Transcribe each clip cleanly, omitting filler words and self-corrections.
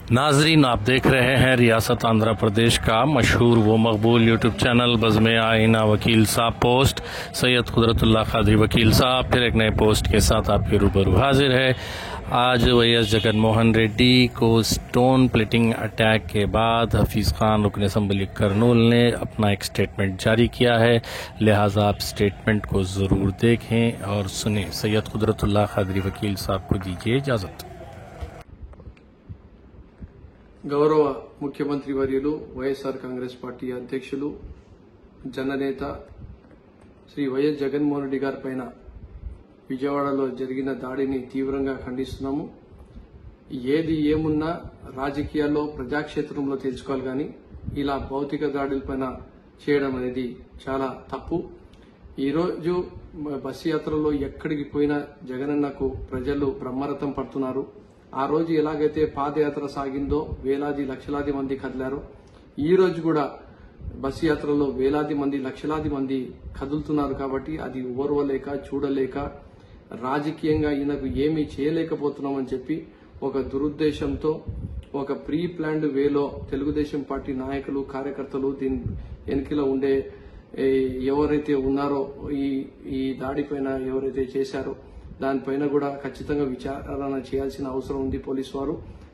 नाजरीन, आप देख रहे हैं रियासत आंध्र प्रदेश का मशहूर व मकबूल यूट्यूब चैनल बज़्म आईना वकील साहब पोस्ट। सैयद कुदरतुल्लाह कादरी वकील साहब फिर एक नए पोस्ट के साथ आपके रूबरू हाजिर है। आज वैएस जगन मोहन रेड्डी को स्टोन प्लेटिंग अटैक के बाद हफीज़ खान रुकन असम्बली करनूल ने अपना एक स्टेटमेंट जारी किया है, लिहाजा आप स्टेटमेंट को ज़रूर देखें और सुने। सैयद कुदरतुल्लाह कादरी वकील साहब को दीजिए इजाज़त। గౌరవ ముఖ్యమంత్రి వర్యులు వైఎస్ఆర్ కాంగ్రెస్ పార్టీ అధ్యక్షులు జననేత శ్రీ వైఎస్ జగన్మోహన్ రెడ్డి గారి పైన విజయవాడలో జరిగిన దాడిని తీవ్రంగా ఖండిస్తున్నాము. ఏది ఏమున్నా రాజకీయాల్లో ప్రజాక్షేత్రంలో తెలుసుకోవాలి కానీ ఇలా భౌతిక దాడులపైన చేయడం అనేది చాలా తప్పు. ఈరోజు బస్సు యాత్రలో ఎక్కడికి పోయినా జగనన్నకు ప్రజలు బ్రహ్మరథం పడుతున్నారు. ఆ రోజు ఎలాగైతే పాదయాత్ర సాగిందో వేలాది లక్షలాది మంది కదిలారో, ఈ రోజు కూడా బస్సు యాత్రలో వేలాది మంది లక్షలాది మంది కదులుతున్నారు. కాబట్టి అది ఓర్వలేక చూడలేక రాజకీయంగా ఈయనకు ఏమీ చేయలేకపోతున్నామని చెప్పి ఒక దురుద్దేశంతో ఒక ప్రీ ప్లాన్డ్ వేలో తెలుగుదేశం పార్టీ నాయకులు కార్యకర్తలు దీని వెనుకలో ఉండే ఎవరైతే ఉన్నారో ఈ దాడిపైన ఎవరైతే చేశారో దానిపైన కూడా ఖచ్చితంగా విచారణ చేయాల్సిన అవసరం ఉంది పోలీసు వారు.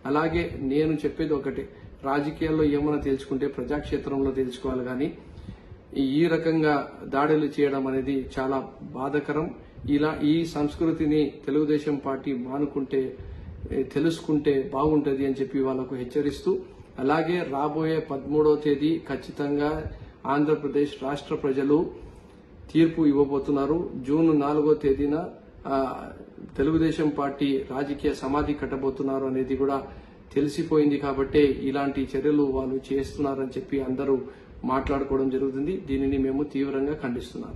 అలాగే నేను చెప్పేది ఒకటే, రాజకీయాల్లో ఏమైనా తెలుసుకుంటే ప్రజాక్షేత్రంలో తెలుసుకోవాలి కానీ ఈ రకంగా దాడులు చేయడం అనేది చాలా బాధాకరం. ఈ సంస్కృతిని తెలుగుదేశం పార్టీ మానుకుంటే తెలుసుకుంటే బాగుంటది అని చెప్పి వాళ్లకు హెచ్చరిస్తూ, అలాగే రాబోయే 13వ తేదీ ఖచ్చితంగా ఆంధ్రప్రదేశ్ రాష్ట్ర ప్రజలు తీర్పు ఇవ్వబోతున్నారు. జూన్ 4వ తేదీన తెలుగుదేశం పార్టీ రాజకీయ సమాధి కట్టబోతున్నారు అనేది కూడా తెలిసిపోయింది. కాబట్టి ఇలాంటి చర్యలు వాళ్ళు చేస్తున్నారని చెప్పి అందరూ మాట్లాడుకోవడం జరుగుతుంది. దీనిని మేము తీవ్రంగా ఖండిస్తున్నాం.